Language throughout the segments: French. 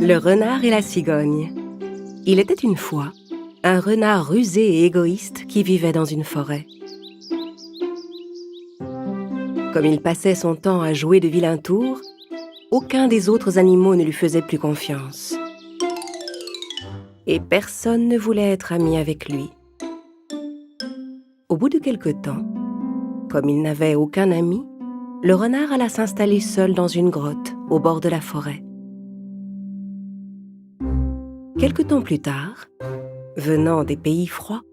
Le renard et la cigogne. Il était une fois un renard rusé et égoïste qui vivait dans une forêt. Comme il passait son temps à jouer de vilains tours, aucun des autres animaux ne lui faisait plus confiance. Et personne ne voulait être ami avec lui. Au bout de quelque temps, comme il n'avait aucun ami, le renard alla s'installer seul dans une grotte au bord de la forêt. Quelque temps plus tard, venant des pays froids,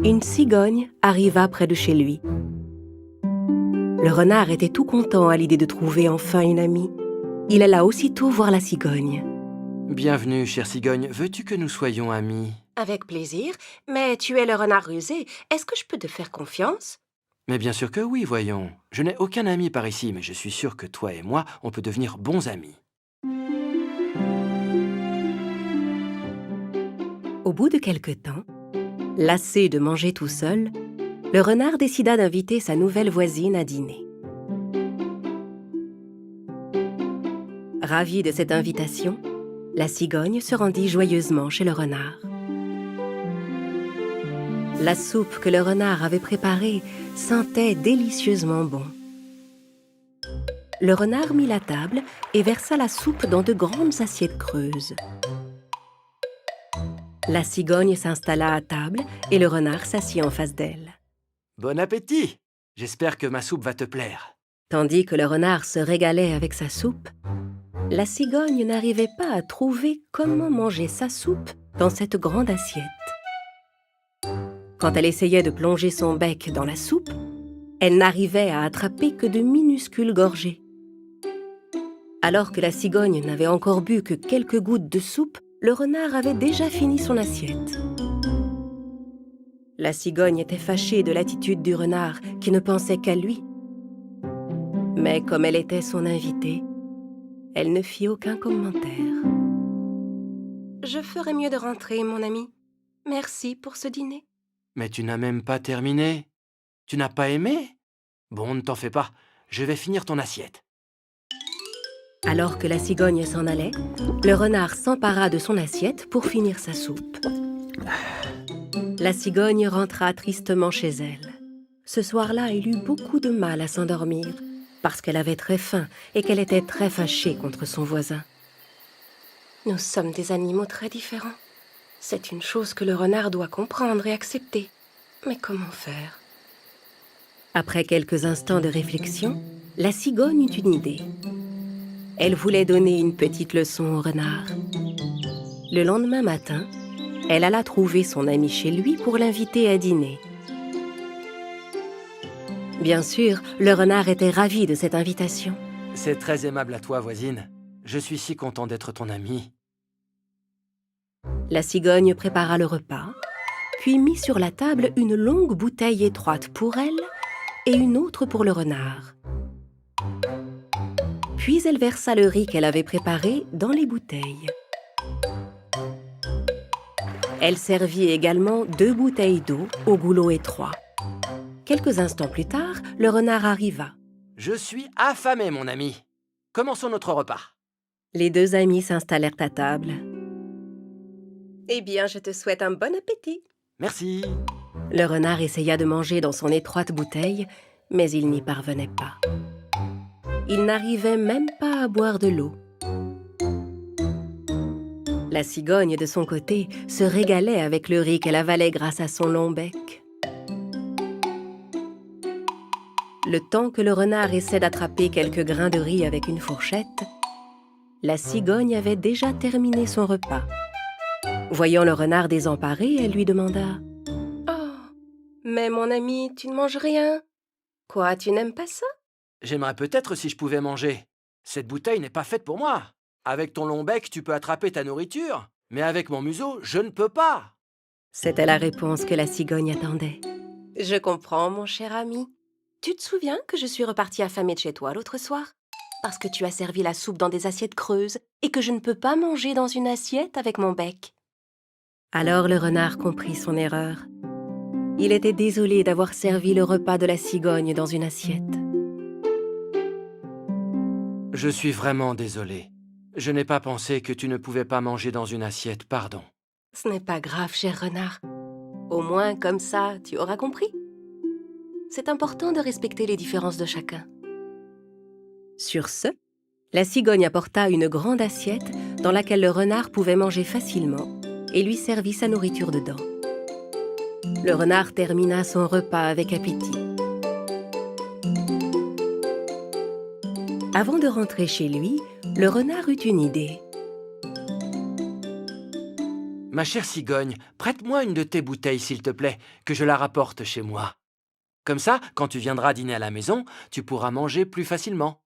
une cigogne arriva près de chez lui. Le renard était tout content à l'idée de trouver enfin une amie. Il alla aussitôt voir la cigogne. « Bienvenue, chère cigogne. Veux-tu que nous soyons amis ?»« Avec plaisir, mais tu es le renard rusé. Est-ce que je peux te faire confiance ? » ?»« Mais bien sûr que oui, voyons. Je n'ai aucun ami par ici, mais je suis sûr que toi et moi, on peut devenir bons amis. » Au bout de quelque temps, lassé de manger tout seul, le renard décida d'inviter sa nouvelle voisine à dîner. Ravie de cette invitation, la cigogne se rendit joyeusement chez le renard. La soupe que le renard avait préparée sentait délicieusement bon. Le renard mit la table et versa la soupe dans de grandes assiettes creuses. La cigogne s'installa à table et le renard s'assit en face d'elle. « Bon appétit! J'espère que ma soupe va te plaire. » Tandis que le renard se régalait avec sa soupe, la cigogne n'arrivait pas à trouver comment manger sa soupe dans cette grande assiette. Quand elle essayait de plonger son bec dans la soupe, elle n'arrivait à attraper que de minuscules gorgées. Alors que la cigogne n'avait encore bu que quelques gouttes de soupe, le renard avait déjà fini son assiette. La cigogne était fâchée de l'attitude du renard qui ne pensait qu'à lui. Mais comme elle était son invitée, elle ne fit aucun commentaire. « Je ferais mieux de rentrer, mon ami. Merci pour ce dîner. »« Mais tu n'as même pas terminé. Tu n'as pas aimé? Bon, ne t'en fais pas. Je vais finir ton assiette. » Alors que la cigogne s'en allait, le renard s'empara de son assiette pour finir sa soupe. La cigogne rentra tristement chez elle. Ce soir-là, elle eut beaucoup de mal à s'endormir, parce qu'elle avait très faim et qu'elle était très fâchée contre son voisin. Nous sommes des animaux très différents. C'est une chose que le renard doit comprendre et accepter. Mais comment faire ? Après quelques instants de réflexion, la cigogne eut une idée. Elle voulait donner une petite leçon au renard. Le lendemain matin, elle alla trouver son ami chez lui pour l'inviter à dîner. Bien sûr, le renard était ravi de cette invitation. « C'est très aimable à toi, voisine. Je suis si content d'être ton ami. » La cigogne prépara le repas, puis mit sur la table une longue bouteille étroite pour elle et une autre pour le renard. Puis elle versa le riz qu'elle avait préparé dans les bouteilles. Elle servit également 2 bouteilles d'eau au goulot étroit. Quelques instants plus tard, le renard arriva. « Je suis affamé, mon ami. Commençons notre repas. » Les 2 amis s'installèrent à table. « Eh bien, je te souhaite un bon appétit. » « Merci. » Le renard essaya de manger dans son étroite bouteille, mais il n'y parvenait pas. Il n'arrivait même pas à boire de l'eau. La cigogne, de son côté, se régalait avec le riz qu'elle avalait grâce à son long bec. Le temps que le renard essaie d'attraper quelques grains de riz avec une fourchette, la cigogne avait déjà terminé son repas. Voyant le renard désemparé, elle lui demanda « Oh, mais mon ami, tu ne manges rien. Quoi, tu n'aimes pas ça ?»« J'aimerais peut-être si je pouvais manger. Cette bouteille n'est pas faite pour moi. Avec ton long bec, tu peux attraper ta nourriture. Mais avec mon museau, je ne peux pas. » C'était la réponse que la cigogne attendait. « Je comprends, mon cher ami. Tu te souviens que je suis repartie affamée de chez toi l'autre soir ? Parce que tu as servi la soupe dans des assiettes creuses et que je ne peux pas manger dans une assiette avec mon bec. » Alors le renard comprit son erreur. Il était désolé d'avoir servi le repas de la cigogne dans une assiette. « Je suis vraiment désolé. Je n'ai pas pensé que tu ne pouvais pas manger dans une assiette, pardon. Ce n'est pas grave, cher renard. Au moins, comme ça, tu auras compris. C'est important de respecter les différences de chacun. Sur ce, la cigogne apporta une grande assiette dans laquelle le renard pouvait manger facilement et lui servit sa nourriture dedans. Le renard termina son repas avec appétit. Avant de rentrer chez lui, le renard eut une idée. Ma chère cigogne, prête-moi une de tes bouteilles, s'il te plaît, que je la rapporte chez moi. Comme ça, quand tu viendras dîner à la maison, tu pourras manger plus facilement.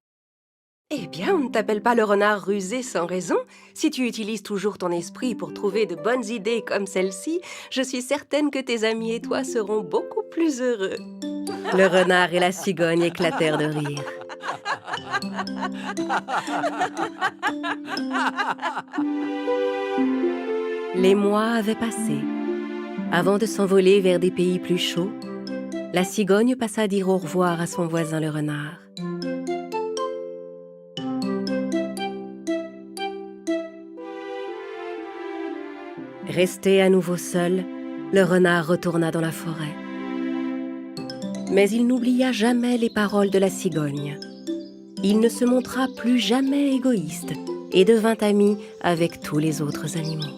Eh bien, on ne t'appelle pas le renard rusé sans raison. Si tu utilises toujours ton esprit pour trouver de bonnes idées comme celle-ci, je suis certaine que tes amis et toi seront beaucoup plus heureux. Le renard et la cigogne éclatèrent de rire. Les mois avaient passé. Avant de s'envoler vers des pays plus chauds, la cigogne passa dire au revoir à son voisin le renard. Resté à nouveau seul, le renard retourna dans la forêt. Mais il n'oublia jamais les paroles de la cigogne. Il ne se montra plus jamais égoïste et devint ami avec tous les autres animaux.